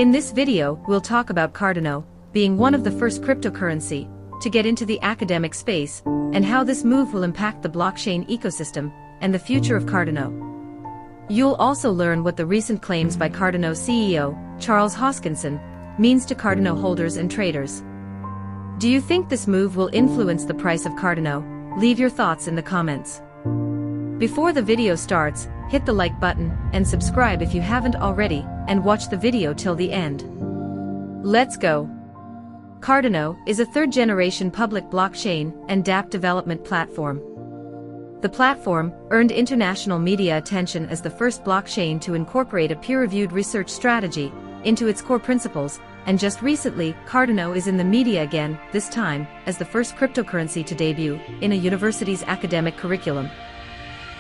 In this video, we'll talk about Cardano, being one of the first cryptocurrency to get into the academic space, and how this move will impact the blockchain ecosystem and the future of Cardano. You'll also learn what the recent claims by Cardano CEO, Charles Hoskinson, means to Cardano holders and traders. Do you think this move will influence the price of Cardano? Leave your thoughts in the comments. Before the video starts, hit the like button and subscribe if you haven't already, and watch the video till the end. Let's go. Cardano is a third-generation public blockchain and dApp development platform. The platform earned international media attention as the first blockchain to incorporate a peer-reviewed research strategy into its core principles, and just recently, Cardano is in the media again, this time as the first cryptocurrency to debut in a university's academic curriculum.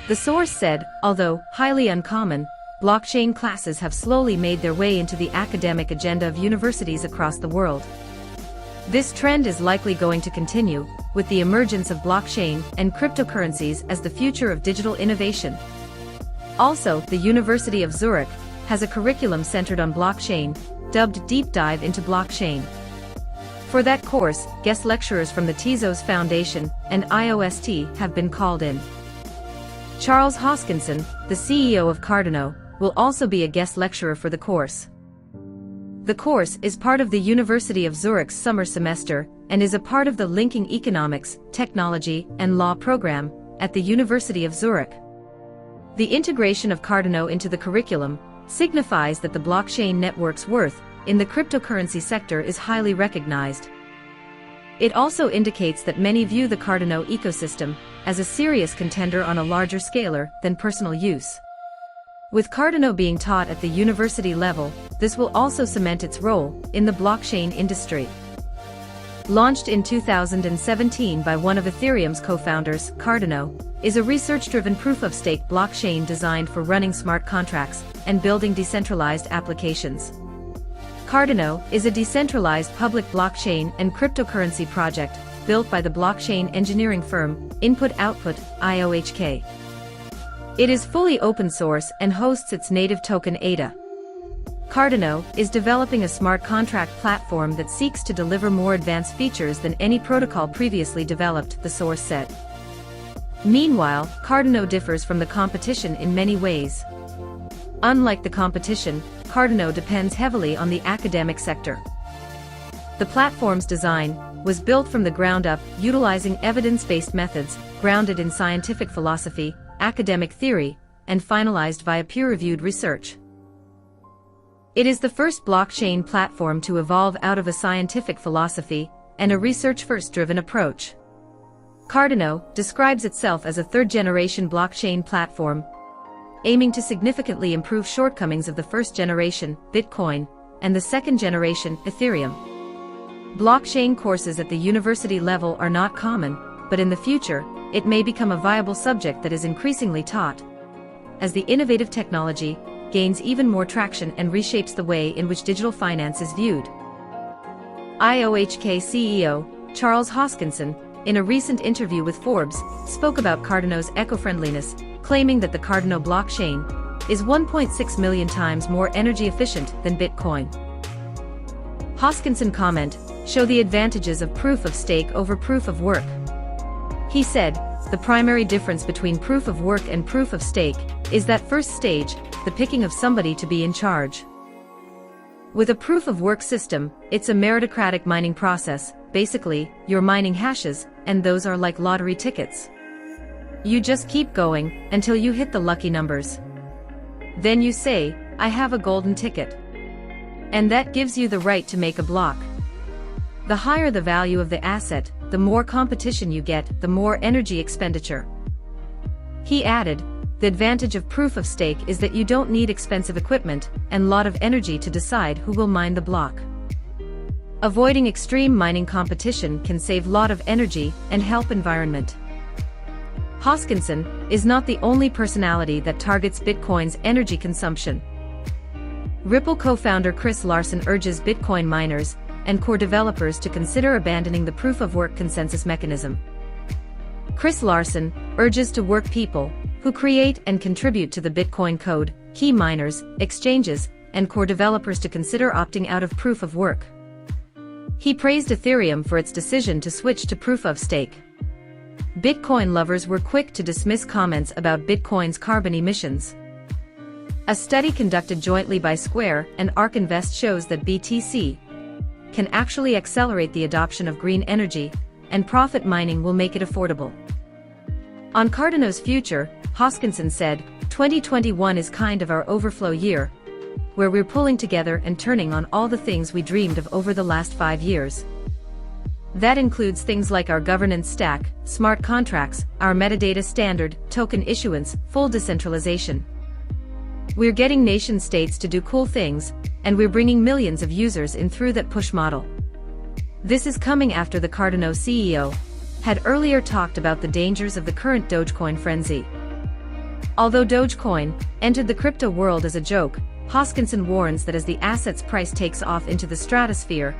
The source said, although highly uncommon, blockchain classes have slowly made their way into the academic agenda of universities across the world. This trend is likely going to continue, with the emergence of blockchain and cryptocurrencies as the future of digital innovation. Also, the University of Zurich has a curriculum centered on blockchain, dubbed Deep Dive into Blockchain. For that course, guest lecturers from the Tezos Foundation and IOST have been called in. Charles Hoskinson, the CEO of Cardano, will also be a guest lecturer for the course. The course is part of the University of Zurich's summer semester and is a part of the Linking Economics, Technology, and Law program at the University of Zurich. The integration of Cardano into the curriculum signifies that the blockchain network's worth in the cryptocurrency sector is highly recognized. It also indicates that many view the Cardano ecosystem as a serious contender on a larger scale than personal use. With Cardano being taught at the university level, this will also cement its role in the blockchain industry. Launched in 2017 by one of Ethereum's co-founders, Cardano is a research-driven proof-of-stake blockchain designed for running smart contracts and building decentralized applications. Cardano is a decentralized public blockchain and cryptocurrency project built by the blockchain engineering firm Input-Output, IOHK. It is fully open source and hosts its native token ADA. Cardano is developing a smart contract platform that seeks to deliver more advanced features than any protocol previously developed, the source said. Meanwhile, Cardano differs from the competition in many ways. Unlike the competition, Cardano depends heavily on the academic sector. The platform's design was built from the ground up, utilizing evidence-based methods grounded in scientific philosophy, academic theory, and finalized via peer-reviewed research. It is the first blockchain platform to evolve out of a scientific philosophy and a research-first driven approach. Cardano describes itself as a third-generation blockchain platform, aiming to significantly improve shortcomings of the first-generation, Bitcoin, and the second-generation, Ethereum. Blockchain courses at the university level are not common, but in the future, it may become a viable subject that is increasingly taught, as the innovative technology gains even more traction and reshapes the way in which digital finance is viewed. IOHK CEO, Charles Hoskinson, in a recent interview with Forbes, spoke about Cardano's eco-friendliness, claiming that the Cardano blockchain is 1.6 million times more energy efficient than Bitcoin. Hoskinson comment show the advantages of proof of stake over proof of work. He said, the primary difference between proof of work and proof of stake is that first stage, the picking of somebody to be in charge. With a proof of work system, it's a meritocratic mining process. Basically, you're mining hashes, and those are like lottery tickets. You just keep going until you hit the lucky numbers. Then you say, I have a golden ticket. And that gives you the right to make a block. The higher the value of the asset, the more competition you get, the more energy expenditure. He added, the advantage of proof of stake is that you don't need expensive equipment and lot of energy to decide who will mine the block. Avoiding extreme mining competition can save lot of energy and help environment. Hoskinson is not the only personality that targets Bitcoin's energy consumption. Ripple co-founder Chris Larsen urges Bitcoin miners and core developers to consider abandoning the proof-of-work consensus mechanism. Chris Larsen urges to work people who create and contribute to the Bitcoin code, key miners, exchanges, and core developers to consider opting out of proof of work. He praised Ethereum for its decision to switch to proof of stake. Bitcoin lovers were quick to dismiss comments about Bitcoin's carbon emissions. A study conducted jointly by Square and ARK Invest shows that BTC can actually accelerate the adoption of green energy, and profit mining will make it affordable. On Cardano's future, Hoskinson said, "2021 is kind of our overflow year, where we're pulling together and turning on all the things we dreamed of over the last 5 years. That includes things like our governance stack, smart contracts, our metadata standard, token issuance, full decentralization. We're getting nation-states to do cool things, and we're bringing millions of users in through that push model." This is coming after the Cardano CEO had earlier talked about the dangers of the current Dogecoin frenzy. Although Dogecoin entered the crypto world as a joke, Hoskinson warns that as the asset's price takes off into the stratosphere,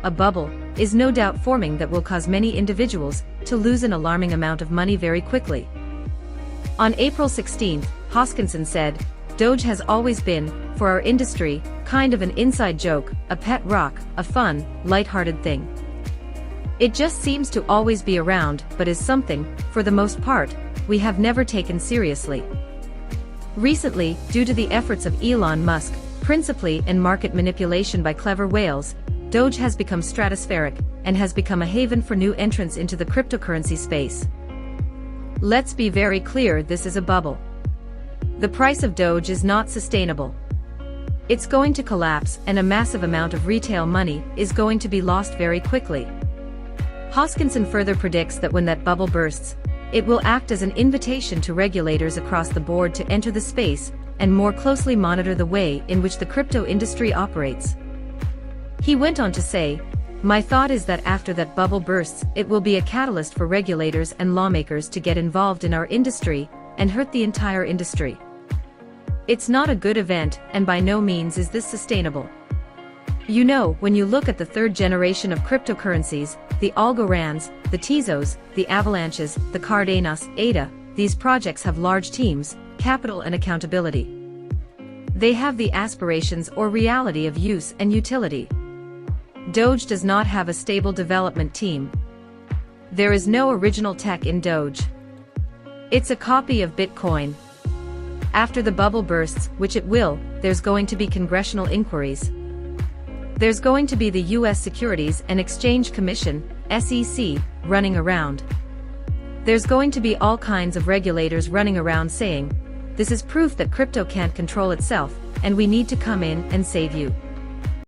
a bubble is no doubt forming that will cause many individuals to lose an alarming amount of money very quickly. On April 16, Hoskinson said, "Doge has always been, for our industry, kind of an inside joke, a pet rock, a fun, lighthearted thing. It just seems to always be around, but is something, for the most part, we have never taken seriously." Recently, due to the efforts of Elon Musk, principally in market manipulation by clever whales, Doge has become stratospheric and has become a haven for new entrants into the cryptocurrency space. Let's be very clear, this is a bubble. The price of Doge is not sustainable. It's going to collapse, and a massive amount of retail money is going to be lost very quickly. Hoskinson further predicts that when that bubble bursts, it will act as an invitation to regulators across the board to enter the space and more closely monitor the way in which the crypto industry operates. He went on to say, "My thought is that after that bubble bursts, it will be a catalyst for regulators and lawmakers to get involved in our industry and hurt the entire industry. It's not a good event, and by no means is this sustainable." You know, when you look at the third generation of cryptocurrencies, the Algorand's, the Tezos, the Avalanches, the Cardanos, ADA, these projects have large teams, capital and accountability. They have the aspirations or reality of use and utility. Doge does not have a stable development team. There is no original tech in Doge. It's a copy of Bitcoin. After the bubble bursts, which it will, there's going to be congressional inquiries. There's going to be the U.S. Securities and Exchange Commission, SEC, running around. There's going to be all kinds of regulators running around saying, "This is proof that crypto can't control itself, and we need to come in and save you."